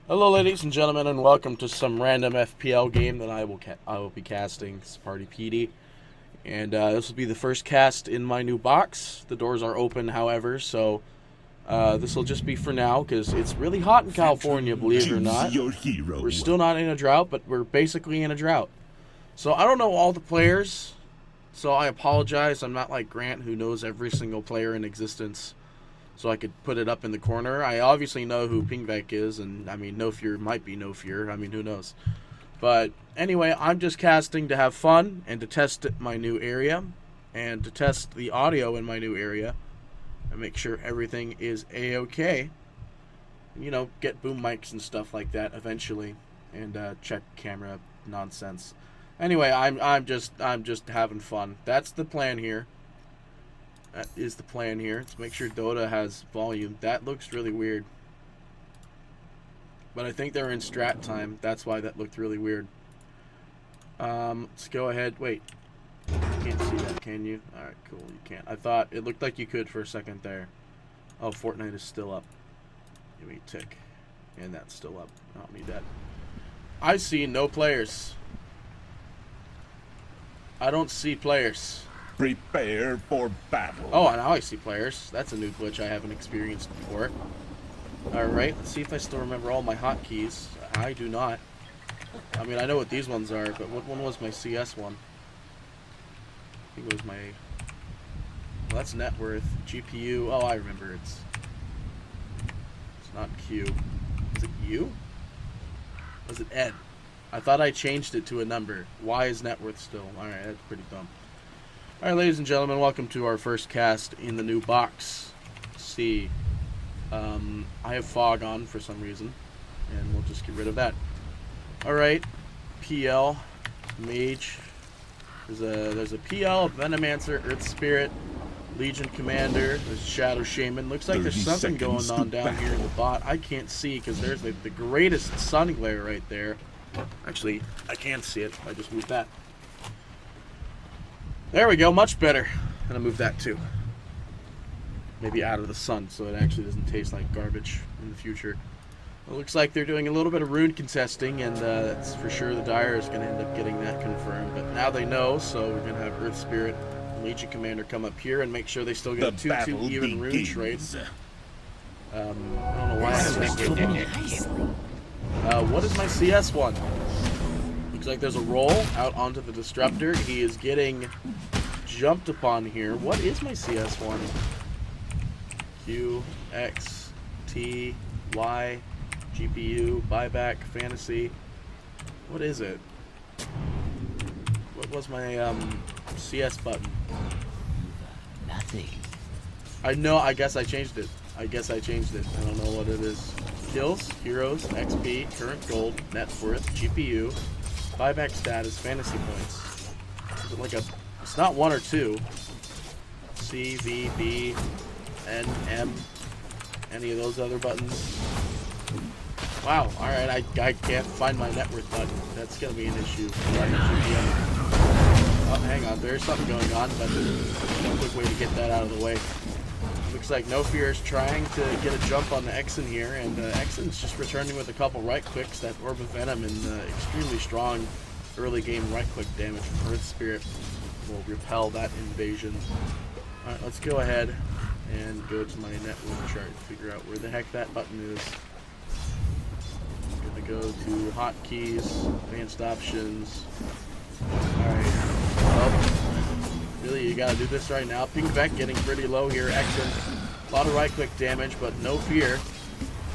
Hello, ladies and gentlemen, and welcome to some random FPL game that I will be casting. It's Party PD, and this will be the first cast in my new box. The doors are open, however, so this will just be for now because it's really hot in California. Believe it or not, we're still not in a drought, but we're basically in a drought. So I don't know all the players, so I apologize. I'm not like Grant, who knows every single player in existence. So I could put it up in the corner. I obviously know who Pingvek is, and I mean, No Fear might be No Fear. I mean, who knows? But anyway, I'm just casting to have fun and to test my new area and to test the audio in my new area and make sure everything is a-okay. You know, get boom mics and stuff like that eventually, and check camera nonsense. Anyway, I'm just having fun. That's the plan here. That is the plan here. Let's make sure Dota has volume. That looks really weird. But I think they're in strat time. That's why that looked really weird. Let's go ahead. Wait. You can't see that, can you? Alright, cool. You can't. I thought it looked like you could for a second there. Oh, Fortnite is still up. Give me a tick. And that's still up. I don't need that. I see no players. I don't see players. Prepare for battle. Oh, now I see players. That's a new glitch I haven't experienced before. Alright, let's see if I still remember all my hotkeys. I do not. I mean, I know what these ones are, but what one was my CS one? I think it was my... Well, that's net worth. GPU. Oh, I remember. It's not Q. Is it U? Was it Ed? I thought I changed it to a number. Why is net worth still? Alright, that's pretty dumb. Alright, ladies and gentlemen, welcome to our first cast in the new box. Let's see. I have fog on for some reason, and we'll just get rid of that. Alright, PL, Mage. There's a PL, Venomancer, Earth Spirit, Legion Commander, there's Shadow Shaman. Looks like there's something going on down here in the bot. I can't see because there's the greatest sun glare right there. Actually, I can see it. I just moved that. There we go, much better. I'm gonna move that too. Maybe out of the sun so it actually doesn't taste like garbage in the future. It looks like they're doing a little bit of rune contesting, and that's for sure the Dire is gonna end up getting that confirmed. But now they know, so we're gonna have Earth Spirit and Legion Commander come up here and make sure they still get a 2-2 even rune trade. I don't know why I have that. What is my CS one? Looks like there's a roll out onto the Disruptor. He is getting jumped upon here. What is my CS one? Q, X, T, Y, GPU, buyback, fantasy. What is it? What was my CS button? Nothing. I know, I guess I changed it. I don't know what it is. Kills, heroes, XP, current gold, net worth, GPU, buyback status, fantasy points. Is it like a... It's not 1 or 2. C, V, B, N, M. Any of those other buttons? Wow, alright, I can't find my net worth button. That's gonna be an issue. Oh, hang on, there's something going on, but there's no quick way to get that out of the way. Looks like No Fear is trying to get a jump on the Exen here, and Exen's just returning with a couple right clicks. That Orb of Venom and extremely strong early game right click damage from Earth Spirit will repel that invasion. Alright, let's go ahead and go to my net worth chart to figure out where the heck that button is. I'm gonna go to hotkeys, advanced options. Alright. Oh. Really, you gotta do this right now. Pingvek getting pretty low here. Exen. A lot of right click damage, but No Fear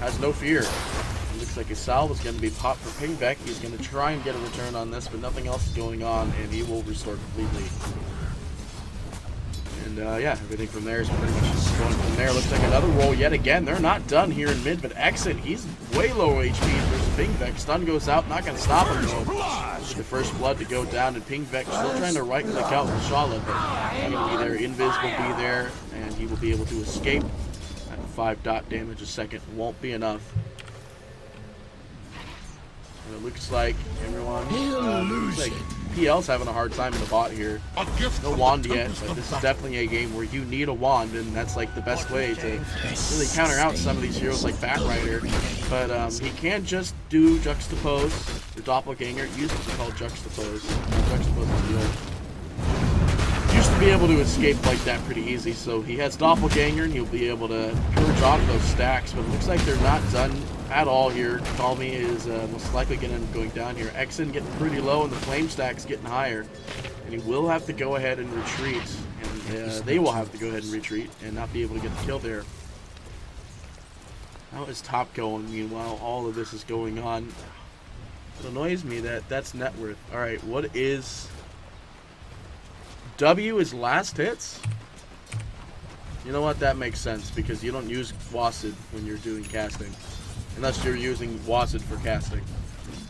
has no fear. It looks like his salve is gonna be popped for Pingvek. He's gonna try and get a return on this, but nothing else is going on, and he will restore completely. And yeah, everything from there is pretty much just going from there. Looks like another roll yet again. They're not done here in mid, but Exen, he's way low HP versus Pingvek. Stun goes out, not going to stop him though. The first blood to go down, and Pingvek still trying to right click out with Shala, but not going to be there. Invis will be there, and he will be able to escape. At 5 dot damage a second won't be enough. And it looks like everyone, looks like FPL's having a hard time in the bot here. No wand yet, but this is definitely a game where you need a wand, and that's like the best way to really counter out some of these heroes like Batrider. But he can't just do Juxtapose or Doppelganger. It used to be called Juxtapose. Juxtapose is the old. Used to be able to escape like that pretty easy, so he has Doppelganger and he'll be able to purge off those stacks, but it looks like they're not done at all here. Call Me is most likely going to end up going down here. Exen getting pretty low and the flame stack's getting higher, and he will have to go ahead and retreat, and they will have to go ahead and retreat and not be able to get the kill there. How is top going? Meanwhile, all of this is going on. It annoys me that that's net worth. Alright, what is... W is last hits? You know what? That makes sense because you don't use WASD when you're doing casting. Unless you're using WASD for casting.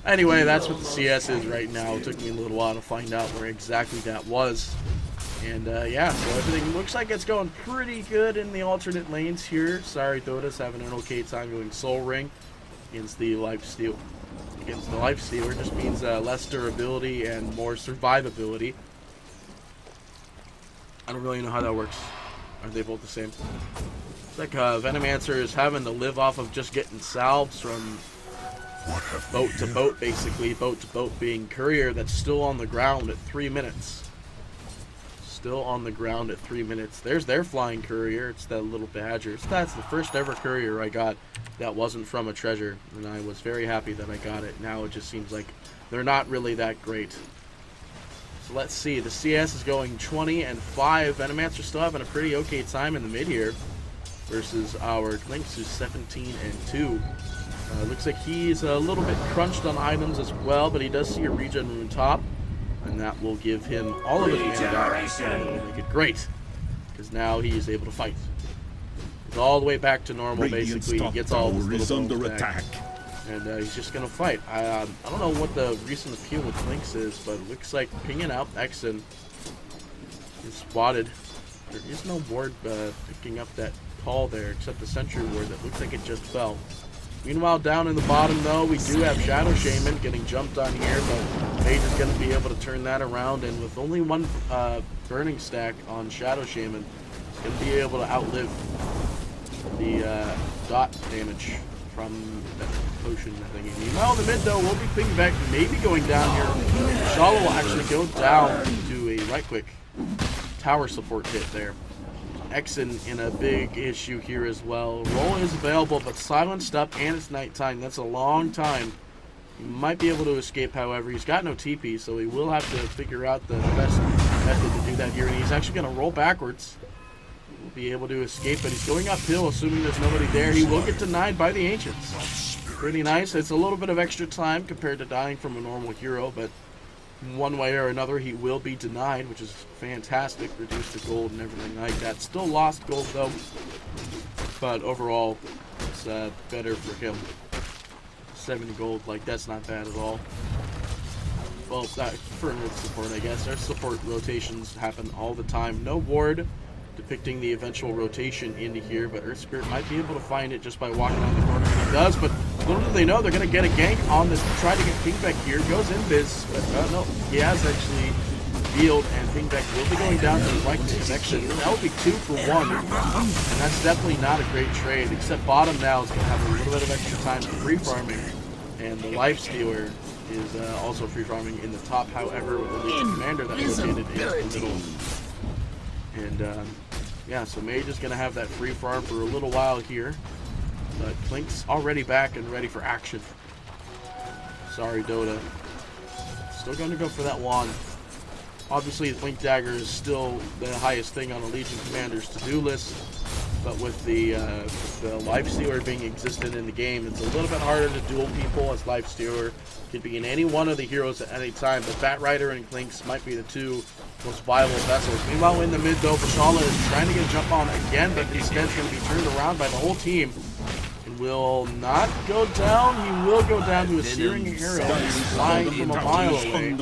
Anyway, that's what the CS is right now. It took me a little while to find out where exactly that was. And yeah, so everything looks like it's going pretty good in the alternate lanes here. Sorry, Dota's having an okay time going Soul Ring against the Lifesteal. Against the Lifestealer just means less durability and more survivability. I don't really know how that works. Are they both the same? It's like Venomancer is having to live off of just getting salves from boat to boat, basically. Boat to boat being Courier that's still on the ground at 3 minutes. Still on the ground at 3 minutes. There's their flying Courier. It's that little badger. That's the first ever Courier I got that wasn't from a treasure, and I was very happy that I got it. Now it just seems like they're not really that great. So let's see, the CS is going 20-5. Venomancer still having a pretty okay time in the mid here versus our Lynx, who's 17-2. Looks like he's a little bit crunched on items as well, but he does see a regen rune top, and that will give him all of his mana back, and will make it great, because now he is able to fight. He's all the way back to normal, basically. He gets all of his little bones back. And he's just going to fight. I don't know what the recent appeal with Lynx is, but it looks like pinging out Exen is spotted. There is no ward picking up that call there, except the sentry ward that looks like it just fell. Meanwhile, down in the bottom, though, we do have Shadow Shaman getting jumped on here, but Mage is going to be able to turn that around, and with only one burning stack on Shadow Shaman, he's going to be able to outlive the dot damage from that potion thingy. Meanwhile, in the mid, though, we'll be pinging back, maybe going down here. Shala will actually go down to a right-click tower support hit there. Exen in a big issue here as well. Roll is available, but silenced up, and it's nighttime. That's a long time. He might be able to escape, however. He's got no TP, so he will have to figure out the best method to do that here. And he's actually going to roll backwards. Will be able to escape, but he's going uphill, assuming there's nobody there. He will get denied by the Ancients. Pretty nice. It's a little bit of extra time compared to dying from a normal hero, but one way or another he will be denied, which is fantastic. Reduce the gold and everything like that. Still lost gold though, but overall it's better for him. 70 gold, like that's not bad at all. Well, for Earth support, I guess. Our support rotations happen all the time. No ward depicting the eventual rotation into here, but Earth Spirit might be able to find it just by walking around the corner, and he does, but little do they know they're going to get a gank on this, try to get Pingback here, goes in biz, but no, he has actually healed, and Pingback will be going down to the right connection. That would be 2 for 1, and that's definitely not a great trade, except bottom now is going to have a little bit of extra time for free farming, and the Lifestealer is also free farming in the top, however, with the Legion Commander that rotated in the middle. And yeah, so Mage is going to have that free farm for a little while here. But Klink's already back and ready for action. Sorry, Dota. Still going to go for that wand. Obviously, the Blink Dagger is still the highest thing on a Legion Commander's to-do list. But with the Lifestealer being existent in the game, it's a little bit harder to duel people, as Lifestealer could be in any one of the heroes at any time. But Batrider and Klinks might be the two most viable vessels. Meanwhile, in the mid, though, Fashala is trying to get a jump on again, but instead going to be turned around by the whole team. And will not go down. He will go down to a searing arrow flying from a mile away.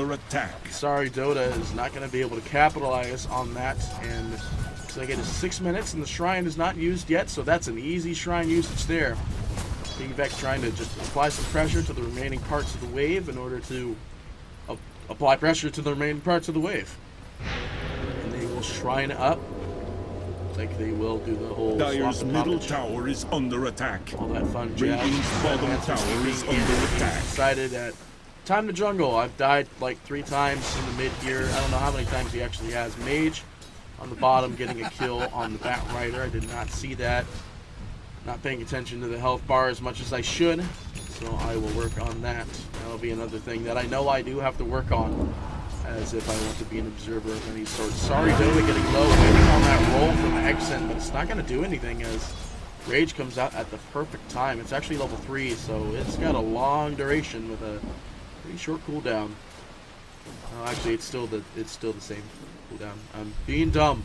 Sorry, Dota is not going to be able to capitalize on that. And looks like it is 6 minutes, and the shrine is not used yet, so that's an easy shrine usage there. Piggyback trying to just apply some pressure to the remaining parts of the wave in order to apply pressure to the remaining parts of the wave. And they will shrine up. Looks like they will do the whole Dire's swap and middle poppage. tower is under attack. All that fun jazz. Radiant's bottom Advancements tower is being under in. attack. He's decided that time to jungle. I've died like 3 times in the mid here. I don't know how many times he actually has. Mage on the bottom getting a kill on the Bat Rider. I did not see that. Not paying attention to the health bar as much as I should. So I will work on that. That'll be another thing that I know I do have to work on, as if I want to be an observer of any sort. Sorry, Dota getting low, waiting on that roll from Exen, but it's not going to do anything as Rage comes out at the perfect time. It's actually level 3, so it's got a long duration with a pretty short cooldown. Actually, it's still the same cooldown. I'm being dumb.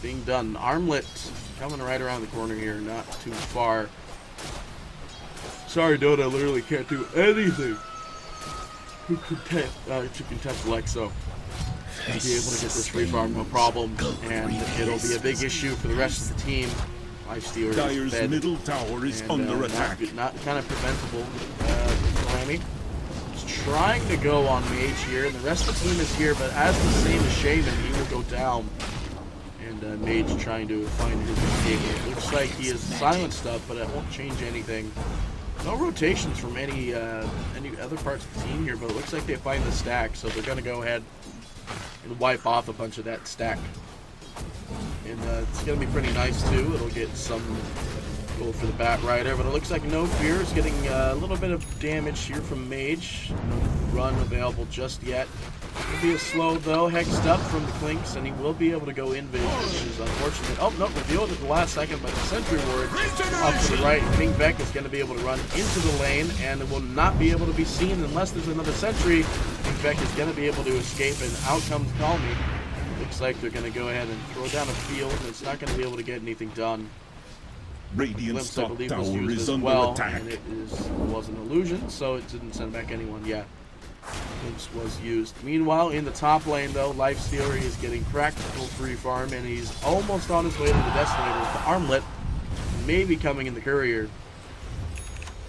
Being done. Armlet coming right around the corner here, not too far. Sorry, Dota, literally can't do anything to contest Lexo. I'll be able to get this free farm, no problem, and it'll be a big issue for the rest of the team. Lifestealer is Dire's fed, middle tower is and, under attack. Not kind of preventable. Miami is trying to go on Mage here, and the rest of the team is here, but as the same as Shaman, he will go down. And Mage trying to find his escape. It looks like he is silenced up, but it won't change anything. No rotations from any other parts of the team here, but it looks like they find the stack, so they're going to go ahead and wipe off a bunch of that stack. And it's going to be pretty nice too. It'll get some gold for the Bat Rider, but it looks like No Fear is getting a little bit of damage here from Mage. No run available just yet. It'll be a slow though, hexed up from the Clinks, and he will be able to go in Vision, which is unfortunate. Oh, no, revealed at the last second by the Sentry Ward. Off to the right, King Beck is going to be able to run into the lane, and it will not be able to be seen unless there's another Sentry. King Beck is going to be able to escape, and out comes Call Me. Looks like they're going to go ahead and throw down a field, and it's not going to be able to get anything done. Radiant's Glimpse, I top believe, tower was used is as under well, attack. and it was an illusion, so it didn't send back anyone yet. Glimpse was used. Meanwhile, in the top lane, though, Lifestealer is getting practical free farm, and he's almost on his way to the Desolator with the Armlet, maybe coming in the Courier.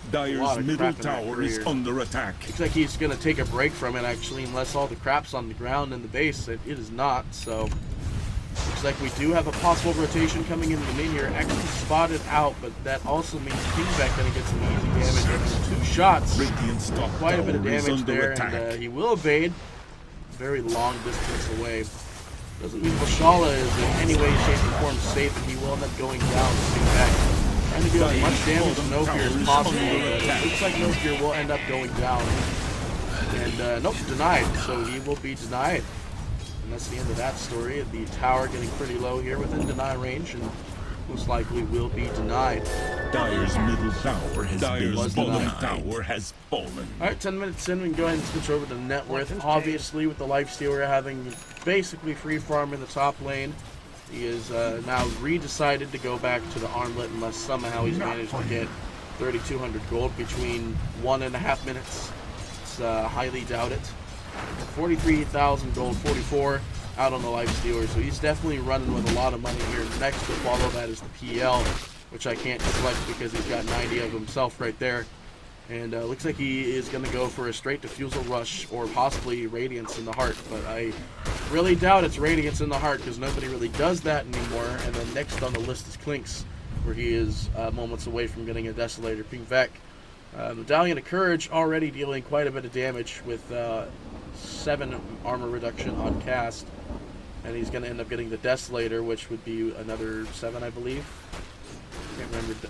Dire's middle tower is under attack. Looks like he's going to take a break from it, actually, unless all the crap's on the ground in the base. It is not, so looks like we do have a possible rotation coming into the main here. Actually spotted out, but that also means Kingbeck going to get some easy damage with 2 shots. Radiant's top Quite a bit of tower is damage under there, attack. and he will evade very long distance away. Doesn't mean Bashala is in any way, shape, or form safe, and he will end up going down to Kingbeck. Trying to do as much damage to No Fear as possible, but it looks like No Fear will end up going down. And nope, denied, so he will be denied. And that's the end of that story. The tower getting pretty low here within deny range, and most likely will be denied. Dire's middle tower has was bottom denied. tower has fallen. Alright, 10 minutes in, we can go ahead and switch over to net worth. Obviously, with the Lifestealer having basically free farm in the top lane, he is now re-decided to go back to the Armlet unless somehow he's managed to get 3,200 gold between 1.5 minutes. It's highly doubt it. 43,000 gold, 44 out on the Lifestealer, so he's definitely running with a lot of money here. Next to follow that is the PL, which I can't select because he's got 90 of himself right there. And looks like he is going to go for a straight Diffusal Rush or possibly Radiance in the Heart, but I really doubt it's Radiance in the Heart because nobody really does that anymore. And then next on the list is Clinks, where he is moments away from getting a Desolator. Ping Vec. Medallion of Courage already dealing quite a bit of damage with 7 armor reduction on cast, and he's going to end up getting the Desolator, which would be another 7, I believe.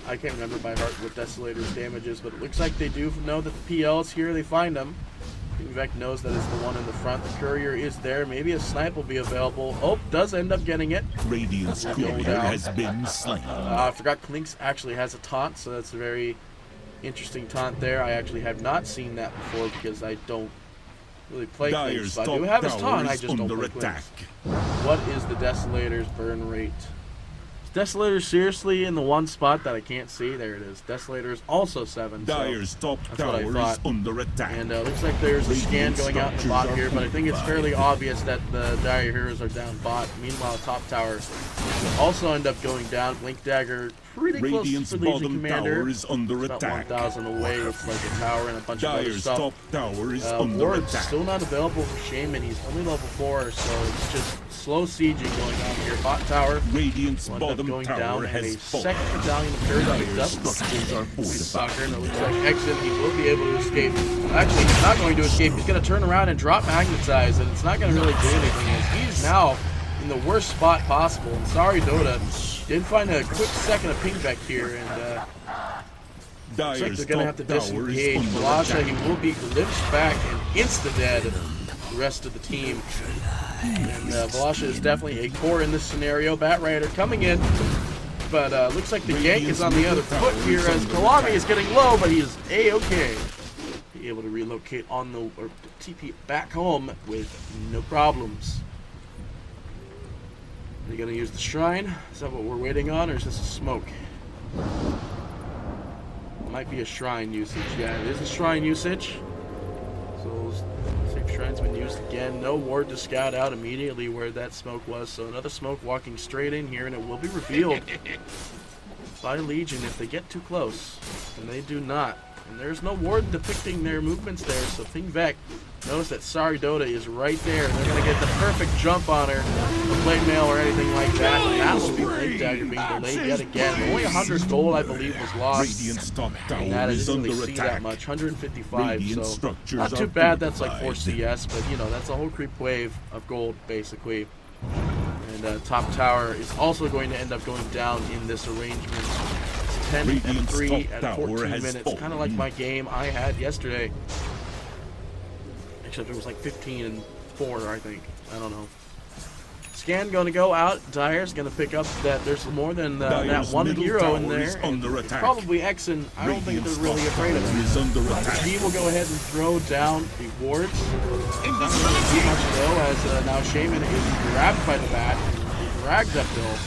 I can't remember by heart what Desolator's damage is, but it looks like they do know that the PL is here. They find him. Vec knows that it's the one in the front. The Courier is there. Maybe a snipe will be available. Oh, does end up getting it. Radiant's Courier has been slain. I forgot Clinks actually has a taunt, so that's a very interesting taunt there. I actually have not seen that before because I don't really play Clinks. So I do have his taunt, I just don't play Clinks. What is the Desolator's burn rate? Desolator seriously in the one spot that I can't see. There it is. Desolator is also 7. Dire's top tower is under attack. And looks like there's a scan going out in the bot here, but I think it's fairly obvious that the Dire Heroes are down bot. Meanwhile, top tower will also end up going down. Blink Dagger pretty close Radiant's for Legion bottom Commander. tower is under About attack. 1,000 away. It's like a tower and a bunch of other Dire's stuff. top tower is under Ward's attack. still not available for Shaman. He's only level 4, so it's just slow sieging going on here. Bot tower Radiant's will end up bottom going tower down, and has a fallen. second battalion of Purge picked up. Dire's structures are Soccer, fortified. and it looks like Exit, he will be able to escape. Actually, he's not going to escape. He's going to turn around and drop Magnetize, and it's not going to really do anything, as he's now in the worst spot possible. And sorry, Dota did find a quick second of ping back here, and looks like Dire's they're going to have top to tower is disengage. under Velasha, attack. he will be glimpsed back and insta-dead the rest of the team. And Velasha is definitely a core in this scenario. Bat Rider coming in, but looks like the gank is on the other foot here as Kalami is getting low, but he is A-okay. Be able to relocate on the, or TP back home with no problems. Are you going to use the shrine? Is that what we're waiting on, or is this a smoke? Might be a shrine usage. Yeah, it is a shrine usage. So safe shrine's been used again. No ward to scout out immediately where that smoke was. So another smoke walking straight in here, and it will be revealed by Legion if they get too close. And they do not. And there's no ward depicting their movements there. So Ping Vec, notice that Sorry Dota is right there. And they're going to get the perfect jump on her. No plate mail or anything like that. And that will be Link Dagger being delayed yet again. Only 100 gold, I believe, was lost. Radiant's top tower And that I is didn't really under see attack. that much. 155, Radiant so structures not are too bad. That's like 4 fortified. CS, but you know, that's a whole creep wave of gold, basically. And top tower is also going to end up going down in this arrangement. It's 10 and Radiant's 3 top at tower 14 has minutes, fallen. kind of like my game I had yesterday. Except it was like 15 and 4, I think. I don't know. Scan going to go out. Dire's going to pick up that there's more than that Dire's one middle hero in tower is there. And under it's attack. probably Exen. I don't think Radiant's they're really top afraid of tower him. is under attack. He will go ahead and throw down the wards. Not really too much though, as now Shaman is grabbed by the bat and dragged uphill.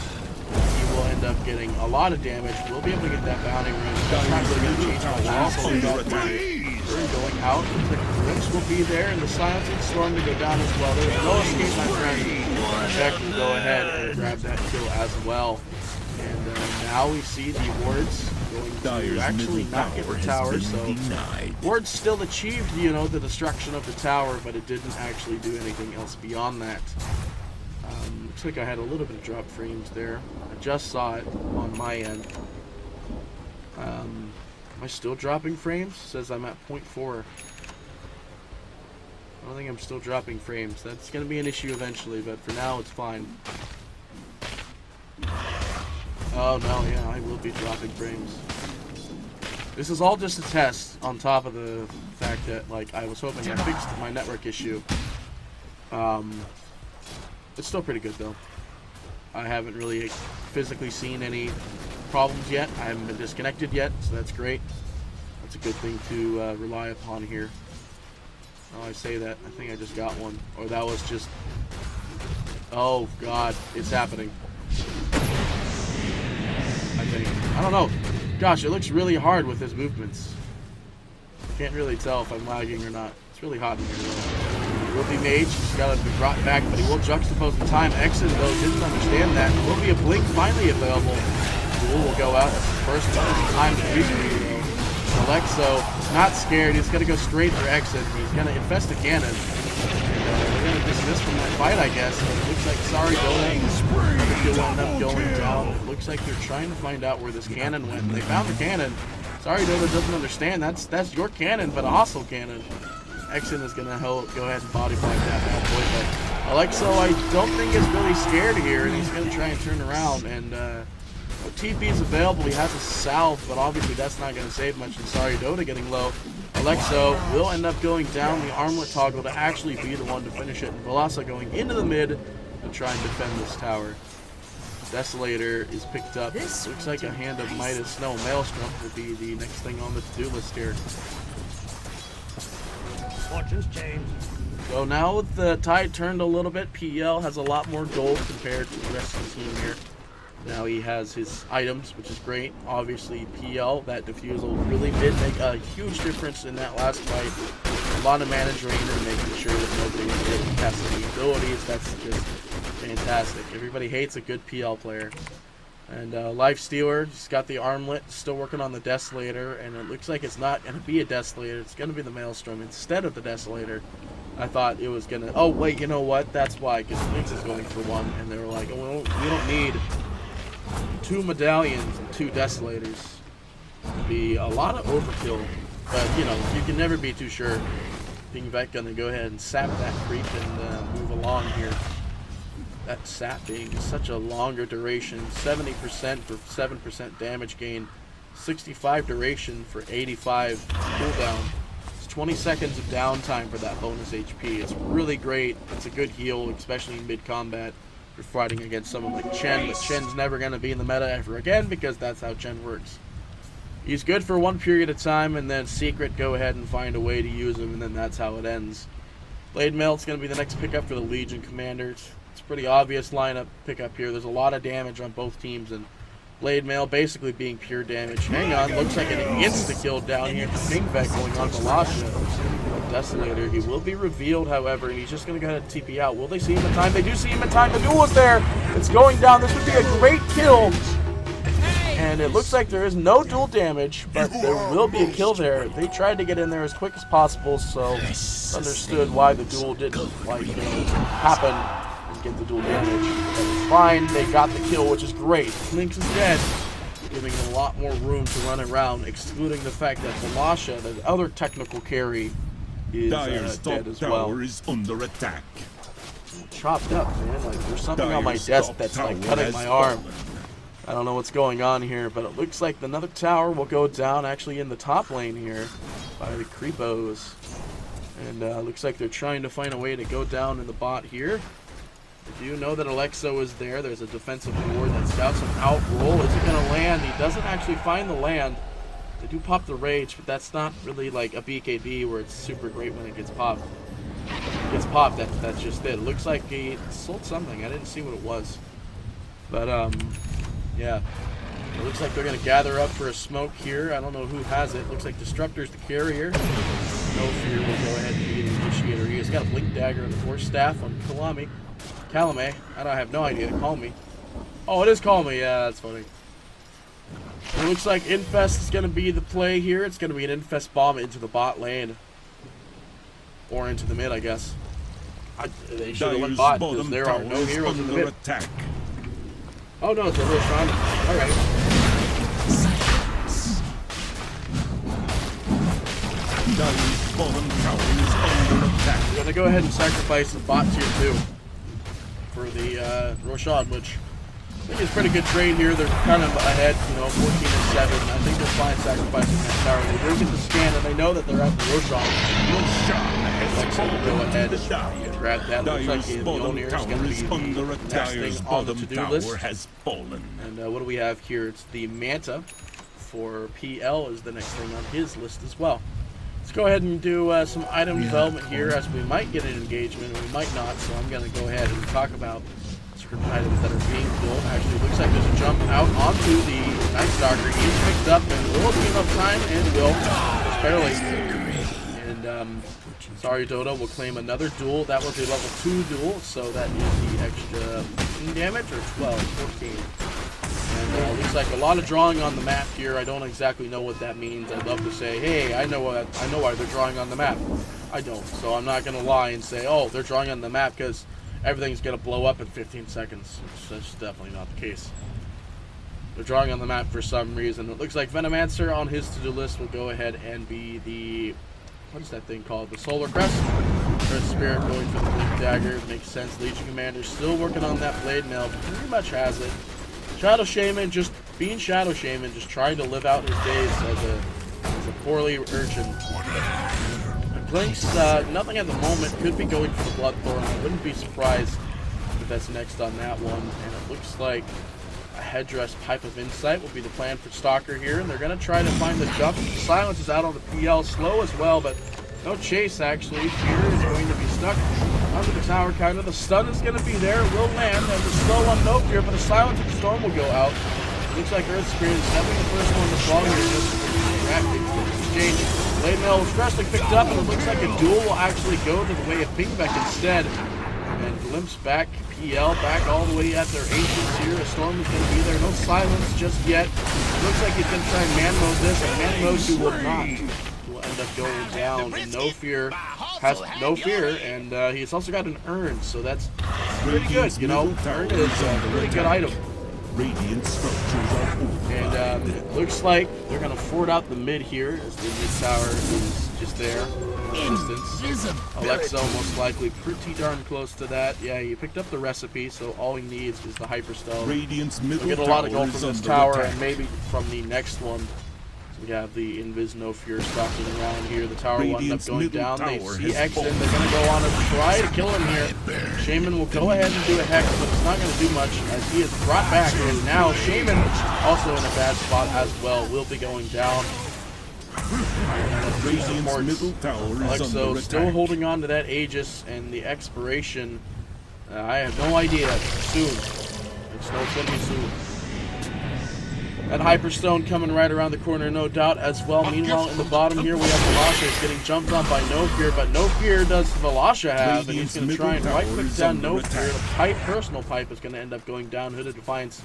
He will end up getting a lot of damage. We'll be able to get that bounty rune. That's not really going to change much. Also, we got going out. Looks like the Rinse will be there, and the Silencing Storm to go down as well. There's no escape, my friend. Jack will go ahead and grab that kill as well. And now we see the wards going to Dire's actually middle not get the tower tower, has so been denied. wards still achieved, you know, the destruction of the tower, but it didn't actually do anything else beyond that. Looks like I had a little bit of drop frames there. I just saw it on my end. Am I still dropping frames? It says I'm at 0.4. I don't think I'm still dropping frames. That's going to be an issue eventually, but for now it's fine. Oh no, yeah, I will be dropping frames. This is all just a test on top of the fact that, like, I was hoping I fixed my network issue. It's still pretty good though. I haven't really physically seen any problems yet. I haven't been disconnected yet, so that's great. That's a good thing to rely upon here. Oh, I say that. I think I just got one. Or that was just... Oh, God. It's happening. I think. I don't know. Gosh, it looks really hard with his movements. Can't really tell if I'm lagging or not. It's really hot in here, though. Will be Mage. He's got to be brought back, but he will juxtapose in time. Exit, though, didn't understand that. There will be a Blink finally available. Duel will go out. That's the first time to use it, though. Alexo, not scared. He's going to go straight for Exit. He's going to infest the cannon. And we're going to dismiss from that fight, I guess. It looks like Sorry Dota will end up going down. It looks like they're trying to find out where this cannon went. They found the cannon. Sorry Dota doesn't understand. That's your cannon, but a hostile cannon. Exit is going to go ahead and body block that bad boy. But Alexo, I don't think is really scared here, and he's going to try and turn around. And TP is available. He has a salve, but obviously that's not going to save much. And Sorry Dota getting low. Alexo will end up going down the armlet toggle to actually be the one to finish it. And Velasa going into the mid to try and defend this tower. Desolator is picked up. Looks like a Hand of Midas. No, Maelstrom will be the next thing on the to-do list here. Fortunes change. So now with the tide turned a little bit, PL has a lot more gold compared to the rest of the team here. Now he has his items, which is great. Obviously, PL, that defusal really did make a huge difference in that last fight. A lot of mana drain and making sure that nobody was able to test any abilities. That's just fantastic. Everybody hates a good PL player. And Life Stealer, he's got the armlet, still working on the Desolator, and it looks like it's not going to be a Desolator, it's going to be the Maelstrom instead of the Desolator. I thought it was going to... Oh, wait, you know what? That's why, because Lynx is going for one, and they were like, oh, we don't need 2 medallions and 2 Desolators. It'd be a lot of overkill, but, you know, you can never be too sure. Pingvet going to go ahead and sap that creep and move along here. That sap being such a longer duration, 70% for 7% damage gain, 65 duration for 85 cooldown. It's 20 seconds of downtime for that bonus HP. It's really great. It's a good heal, especially in mid-combat. You're fighting against someone like Chen, but Chen's never going to be in the meta ever again because that's how Chen works. He's good for one period of time, and then Secret go ahead and find a way to use him, and then that's how it ends. Blade Mail's going to be the next pickup for the Legion Commanders. Pretty obvious lineup pickup here. There's a lot of damage on both teams, and Blade Mail basically being pure damage. Hang on, looks like an insta-kill down here for Pingvet going on Velasha. Desolator, he will be revealed, however, and he's just going to go ahead and TP out. Will they see him in time? They do see him in time. The duel is there. It's going down. This would be a great kill. And it looks like there is no dual damage, but there will be a kill there. They tried to get in there as quick as possible, so understood why the duel didn't happen. Get the dual damage. That's fine. They got the kill, which is great. Lynx is dead, giving a lot more room to run around, excluding the fact that Velasha, the other technical carry, is dead as well. Tower is under attack. Chopped up, man. Like there's something on my desk that's like cutting my arm. I don't know what's going on here, but it looks like another tower will go down actually in the top lane here by the Creepos. And looks like they're trying to find a way to go down in the bot here. I do know that Alexo is there. There's a defensive ward that scouts him out. Roll. Is it going to land? He doesn't actually find the land. They do pop the rage, but that's not really like a BKB where it's super great when it gets popped. It gets popped, that's just it. It looks like he sold something. I didn't see what it was. But, yeah. It looks like they're going to gather up for a smoke here. I don't know who has it. Looks like Destructor's the carrier. No Fear will go ahead and be the initiator. He has got a Blink Dagger and the Force Staff on Calame. I have no idea to call me. Oh, it is Call Me. Yeah, that's funny. It looks like Infest is going to be the play here. It's going to be an Infest bomb into the bot lane. Or into the mid, I guess. They should have went bot because there are no heroes in the mid. Attack. Oh no, it's a Roshan. Alright. Dire's bottom tower is under attack. We're going to go ahead and sacrifice the bot tier 2 for the Roshan, which I think is a pretty good trade here. They're kind of ahead, 14 and 7. I think they're fine sacrificing that tower. They will get the scan, and they know that they're at the Roshan. Alexa will go ahead and grab that. Looks like the Mjolnir is going to be the next thing on the to-do list. And what do we have here? It's the Manta for PL is the next thing on his list as well. Let's go ahead and do some item development here, as we might get an engagement, or we might not, so I'm going to go ahead and talk about certain items that are being built. Actually, it looks like there's a jump out onto the Night Stalker. He's picked up, and will give up time, and will, just barely. And, sorry, Dota will claim another duel. That was a level 2 duel, so that is the extra 15 damage, or 12, 14. And looks like a lot of drawing on the map here. I don't exactly know what that means. I'd love to say, hey, I know why they're drawing on the map. I don't, so I'm not going to lie and say, oh, they're drawing on the map because everything's going to blow up in 15 seconds. That's definitely not the case. They're drawing on the map for some reason. It looks like Venomancer on his to-do list will go ahead and be the... what is that thing called? The Solar Crest? Earth Spirit going for the Blink Dagger. Makes sense. Legion Commander still working on that Blade Mail. Pretty much has it. Shadow Shaman, just being Shadow Shaman, just trying to live out his days as a poorly urchin. Blinks, nothing at the moment. Could be going for the Bloodthorn. I wouldn't be surprised if that's next on that one. And it looks like a Headdress Pipe of Insight will be the plan for Stalker here. And they're going to try to find the jump. Silence is out on the PL. Slow as well, but no chase, actually. Fear is going to be stuck under the tower, kind of. The stun is going to be there. It will land. And the slow on Nope here, but the Silence of the Storm will go out. Looks like Earth Spirit is definitely the first one to fall here. Just exchange. Blade Mail was freshly picked up, and it looks like a duel will actually go to the way of Pingbeck instead. And Glimpse back, PL back all the way at their Ancients here. A Storm is going to be there. No silence just yet. Looks like he's going to try and man mode this. And man mode he will not. Will end up going down. And No Fear has No Fear. And he's also got an Urn. So that's pretty good, you know. Urn is a pretty good item. Radiant structures are fortified. And it looks like they're going to ford out the mid here, as the mid tower is just there. Distance. Alexo most likely pretty darn close to that. Yeah, he picked up the recipe, so all he needs is the Hyperstone. Radiant's middle We'll get a lot of tower gold is from this under tower, attack. and maybe from the next one. So we have the Invis No Fear stalking around here. The tower will end up Radiant's going middle down. They tower see has X, and fallen. they're going to go on and try to kill him here. Shaman will go ahead and do a Hex, but it's not going to do much as he is brought back. And now Shaman, also in a bad spot as well, will be going down. Radiant's middle tower is Alexo under still attack. holding on to that Aegis, and the expiration, I have no idea. Soon. It's going to be soon. That Hyperstone coming right around the corner, no doubt, as well. Meanwhile, in the bottom here, we have Velasha getting jumped on by No Fear, but No Fear does Velasha have, and he's going to try and right-click down No Fear. The pipe, personal pipe, is going to end up going down. Hooded Defiance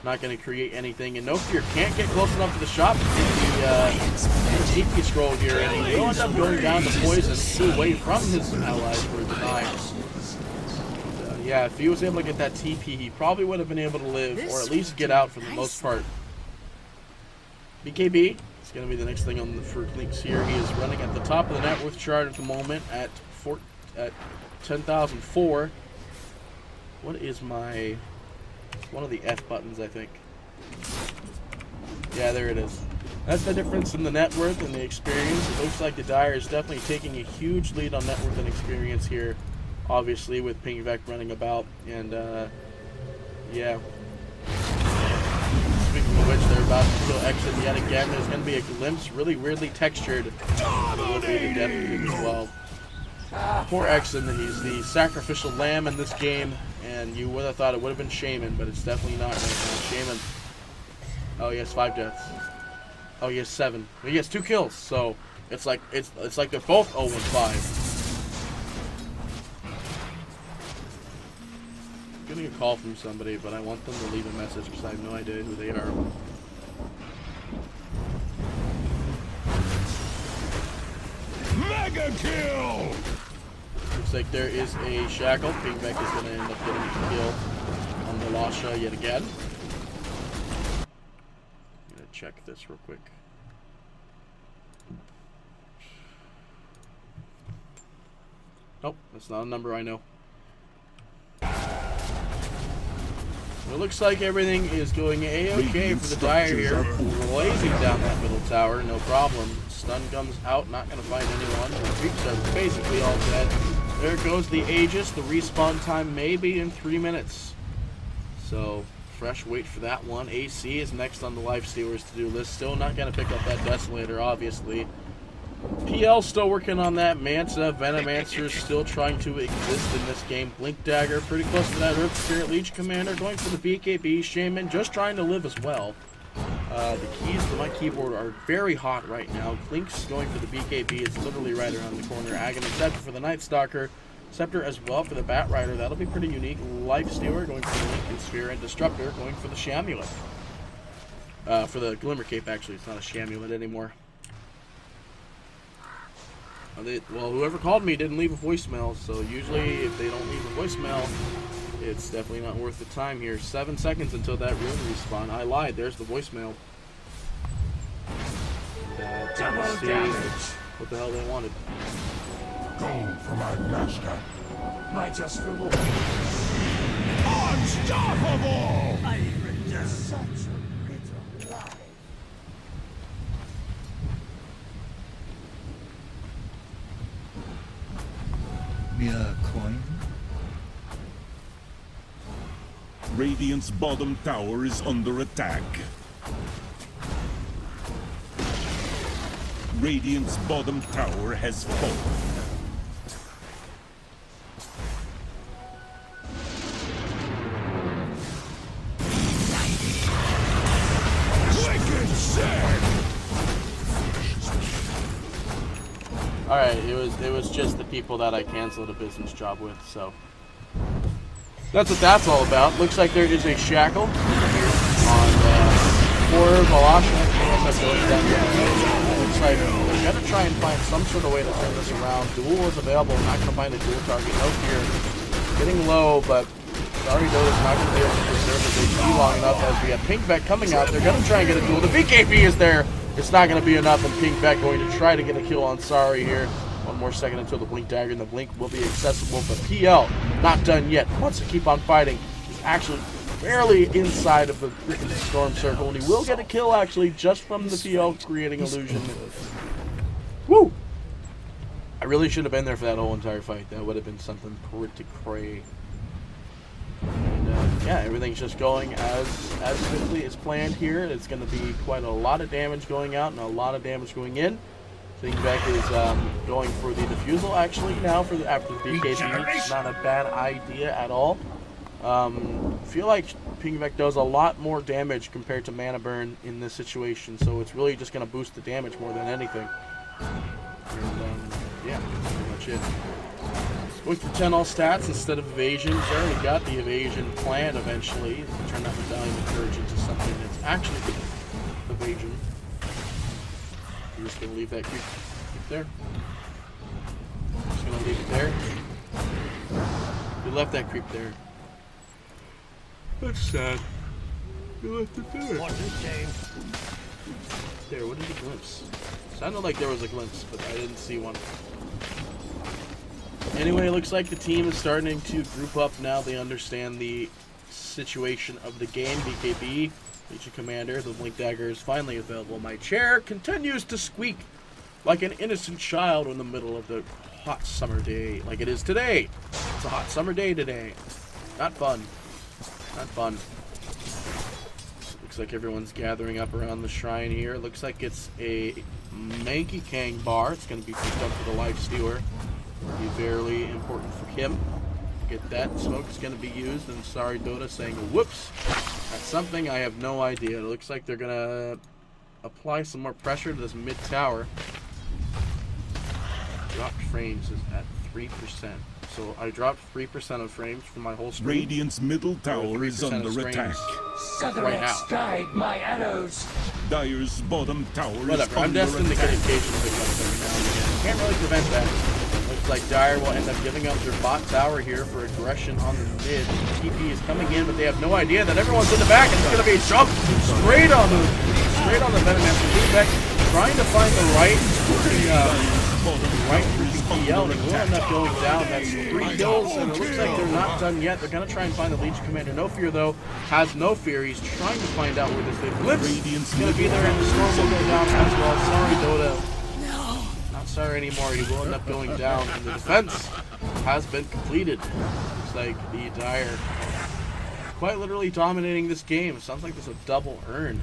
not going to create anything, and No Fear can't get close enough to the shop to get the TP scroll here, and he will end up going down to poison away from his allies for a deny. Yeah, if he was able to get that TP, he probably would have been able to live, or at least get out for the most part. BKB is going to be the next thing on the for Links here. He is running at the top of the net worth chart at the moment at 10,004. What is my... one of the F buttons, I think. Yeah, there it is. That's the difference in the net worth and the experience. It looks like the Dire is definitely taking a huge lead on net worth and experience here. Obviously, with Pingvec running about. And, yeah. Speaking of which, they're about to kill Exit yet again. There's going to be a Glimpse, really weirdly textured. Will be the death of him as well. Poor Exit, he's the sacrificial lamb in this game. And you would have thought it would have been Shaman, but it's definitely not right now. Shaman. Oh, he has 5 deaths. Oh, he has 7. He has 2 kills, so it's like they're both 0-5. I'm getting a call from somebody, but I want them to leave a message because I have no idea who they are. Mega kill! Looks like there is a shackle. Pingvec is going to end up getting a kill on Velasha yet again. I'm going to check this real quick. Nope, that's not a number I know. It looks like everything is going A-okay for the Dire here. Blazing down that middle tower, no problem. Stun comes out, not going to find anyone. The creeps are basically all dead. There goes the Aegis. The respawn time may be in 3 minutes. So, fresh wait for that one. AC is next on the Lifestealers to-do list. Still not going to pick up that Desolator, obviously. PL still working on that. Manta, Venomancer is still trying to exist in this game. Blink Dagger, pretty close to that Earth Spirit. Leech Commander going for the BKB. Shaman just trying to live as well. The keys to my keyboard are very hot right now. Klink's going for the BKB. It's literally right around the corner. Aghanim Scepter for the Night Stalker. Scepter as well for the Bat Rider. That'll be pretty unique. Lifestealer going for the Lincoln Sphere. And Disruptor going for the Shamulet. For the Glimmer Cape, actually. It's not a Shamulet anymore. Well, whoever called me didn't leave a voicemail, so usually if they don't leave a voicemail, it's definitely not worth the time here. 7 seconds until that rune respawn. I lied. There's the voicemail. And, let's see what the hell they wanted. Go for my master. My just reward. Unstoppable! I reject such a bitter lie. Mere coin? Radiant's bottom tower is under attack. Radiant's bottom tower has fallen. Wicked sick! Alright, it was just the people that I canceled a business job with, so That's what that's all about. Looks like there is a shackle here on poor Volosha. Looks like they're going to try and find some sort of way to turn this around. Duel is available. Not going to find a dual target. No fear. Getting low, but sorry, Dota's not going to be able to preserve his HP long enough as we have Pinkbeck coming out. They're going to try and get a duel. The BKB is there. It's not going to be enough, and Pinkbeck going to try to get a kill on Sorry here. One more second until the Blink Dagger, and the Blink will be accessible, but PL not done yet. Wants to keep on fighting. He's actually barely inside of the freaking Storm Circle, and he will get a kill, actually, just from the PL creating illusion. Woo! I really should have been there for that whole entire fight. That would have been something pretty cray. And yeah, everything's just going as quickly as planned here. It's going to be quite a lot of damage going out and a lot of damage going in. Pinkbeck is going for the defusal actually now for after the BKB. It's not a bad idea at all. Feel like Pinkbeck does a lot more damage compared to Mana Burn in this situation, so it's really just going to boost the damage more than anything. And yeah, that's pretty much it. Going for 10 all stats instead of evasion. He's already got the evasion plan eventually. Turn that medallion of courage into something that's actually evasion. We're just going to leave that creep there. Just going to leave it there. We left that creep there. That's sad. We left it there. There, what is the glimpse? Sounded like there was a glimpse, but I didn't see one. Anyway, it looks like the team is starting to group up now. They understand the situation of the game. BKB, Legion Commander, the Blink Dagger is finally available. My chair continues to squeak like an innocent child in the middle of the hot summer day, like it is today. It's a hot summer day today. Not fun. Not fun. Looks like everyone's gathering up around the shrine here. Looks like it's a Manky Kang bar. It's going to be picked up for the Life Stealer. Be very important for him. Get that. Smoke is going to be used, and sorry, Dota saying whoops. That's something I have no idea. It looks like they're going to apply some more pressure to this mid tower. Dropped frames is at 3%. So I dropped 3% of frames from my whole stream. Radiant's middle tower is under attack. Right now. Guide my arrows. Dire's bottom tower Whatever, is I'm under destined to get attack. occasional pickups every now and again. Can't really prevent that. Looks like Dire will end up giving up their bot tower here for aggression on the mid. TP is coming in, but they have no idea that everyone's in the back, and it's going to be a jump straight on the Venomancer. Pinkbeck trying to find the right PL, and he will end up going down. That's 3 kills, and it looks like they're not done yet. They're going to try and find the Legion Commander. No Fear, though, has no fear. He's trying to find out where this is. Glimpse is going to be there, and the storm will go down as well. Sorry, Dota. Not sorry anymore. He will end up going down, and the defense has been completed. Looks like the Dire quite literally dominating this game. It sounds like there's a double earn.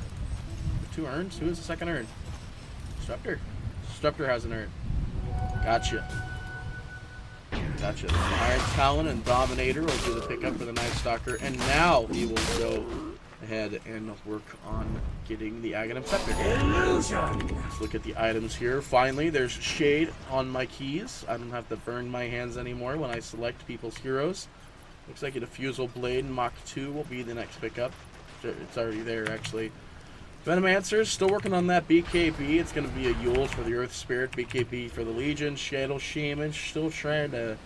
2 earns? Who is the second earn? Streptor. Streptor has an earn. Gotcha. Gotcha. Iron Talon and Dominator will do the pickup for the Night Stalker, and now he will go ahead and work on getting the Aghanim Scepter. Let's look at the items here. Finally, there's Shade on my keys. I don't have to burn my hands anymore when I select people's heroes. Looks like a Diffusal Blade and Mach 2 will be the next pickup. It's already there, actually. Venomancer, still working on that BKB. It's going to be a Yules for the Earth Spirit, BKB for the Legion. Shadow Shaman still trying to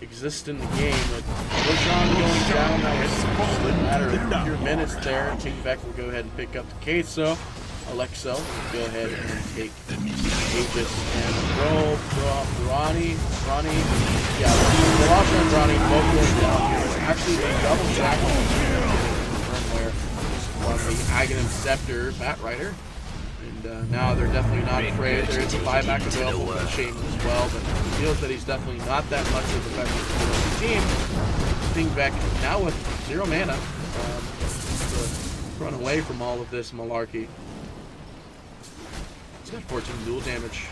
exist in the game. But Bushon going down. Now it's just a matter of a few minutes there. Pinkbeck will go ahead and pick up the Queso. Alexo will go ahead and take Aegis and Ronnie. Yeah, Velasha and Ronnie both going down here. It's actually a double jackal on the Aghanim Scepter Bat Rider, and now they're definitely not afraid. There is a buyback available for the Shaman as well, but it feels that he's definitely not that much of a veteran for the team. Pinkbeck now with 0 mana to run away from all of this malarkey. He's got 14 dual damage.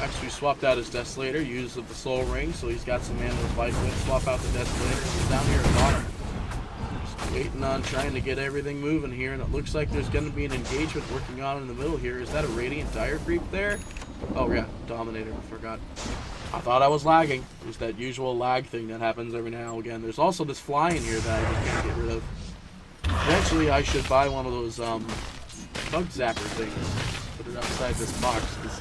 Actually swapped out his Desolator, used of the Soul Ring, so he's got some mana with life with. Swap out the Desolator. He's down here at bottom. Waiting on trying to get everything moving here, and it looks like there's going to be an engagement working on in the middle here. Is that a Radiant Dire creep there? Oh yeah, Dominator, I forgot. I thought I was lagging. There's that usual lag thing that happens every now and again. There's also this fly in here that I just can't get rid of. Eventually, I should buy one of those bug zapper things. Put it outside this box because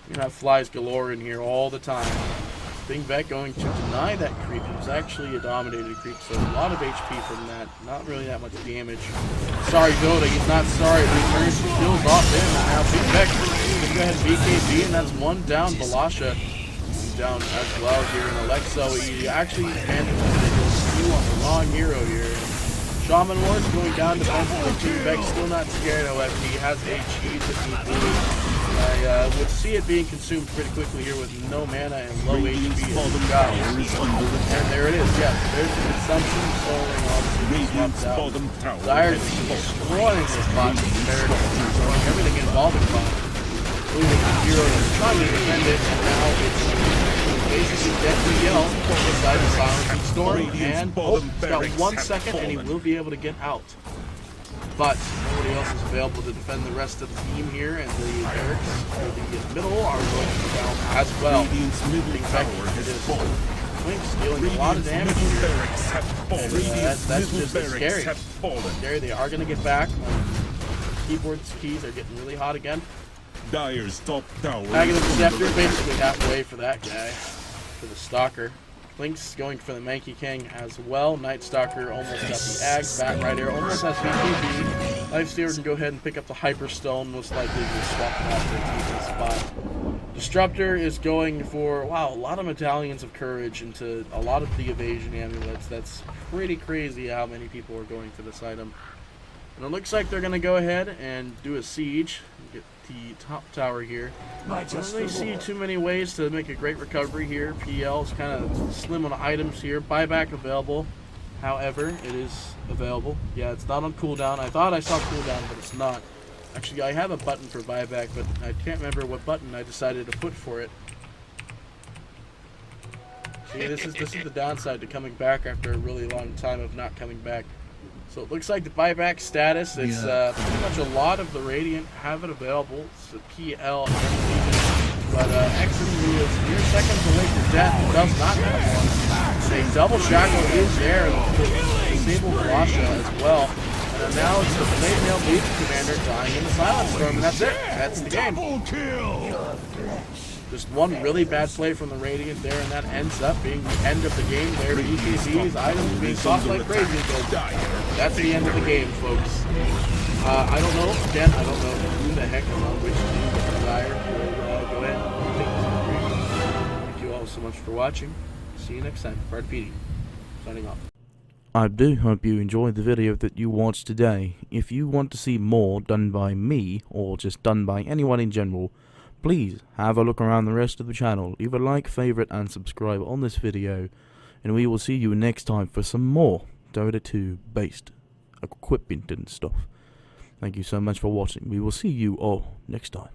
you have flies galore in here all the time. Dingbeck going to deny that creep. It was actually a dominated creep, so a lot of HP from that. Not really that much damage. Sorry, Dota. He's not sorry. Returns kills off him. And now Dingbeck going to go ahead and BKB, and that's one down. Balasha down as well here. And Alexo, he actually managed to steal on the wrong hero here. Shaman Wars going down defensively. Dingbeck still not scared, however. He has a cheese if he needs. I would see it being consumed pretty quickly here with no mana and low HP. And there it is, yes. There's the consumption, soaring obviously swapped out. Dire destroying this bot compared to destroying everything involving bot. Including the hero that's trying to defend it, and now it's basically deadly yell beside the silencing storm. And he's got 1 second and he will be able to get out. But nobody else is available to defend the rest of the team here, and the barracks for the middle are going to be down as well. It is Twinks dealing a lot of damage here. That's just scary. Scary. They are going to get back. Keyboard's keys are getting really hot again. Dire's top tower. Negative Scepter basically halfway for that guy, for the Stalker. Lynx going for the Mankey King as well. Night Stalker almost got the Ags. Bat right here almost has BKB. Lifestealer can go ahead and pick up the Hyperstone. Most likely will swap that for a decent spot. Disruptor is going for, wow, a lot of Medallions of Courage into a lot of the Evasion Amulets. That's pretty crazy how many people are going for this item. And it looks like they're going to go ahead and do a siege. Get the top tower here. I don't really see too many ways to make a great recovery here. PL is kind of slim on items here. Buyback available. However, it is available. Yeah, it's not on cooldown. I thought I saw cooldown, but it's not. Actually, I have a button for buyback, but I can't remember what button I decided to put for it. See, this is the downside to coming back after a really long time of not coming back. So it looks like the buyback status, it's pretty much a lot of the Radiant have it available. It's a PL and Legion. But Exon, who is mere seconds away from death, does not have one. A double shackle is there, disable Balasha as well. And now it's the Blade Mail Legion Commander dying in the Silent Storm, and that's it. That's the game. Just one really bad play from the Radiant there, and that ends up being the end of the game. Their EKB's items being tossed like crazy. That's the end of the game, folks. I don't know. Again, I don't know who the heck is on which team, but Dire will go ahead and take this victory. Thank you all so much for watching. See you next time. Brad PD, signing off. I do hope you enjoyed the video that you watched today. If you want to see more done by me, or just done by anyone in general, please have a look around the rest of the channel. Leave a like, favorite, and subscribe on this video, and we will see you next time for some more Dota 2 based equipment and stuff. Thank you so much for watching. We will see you all next time.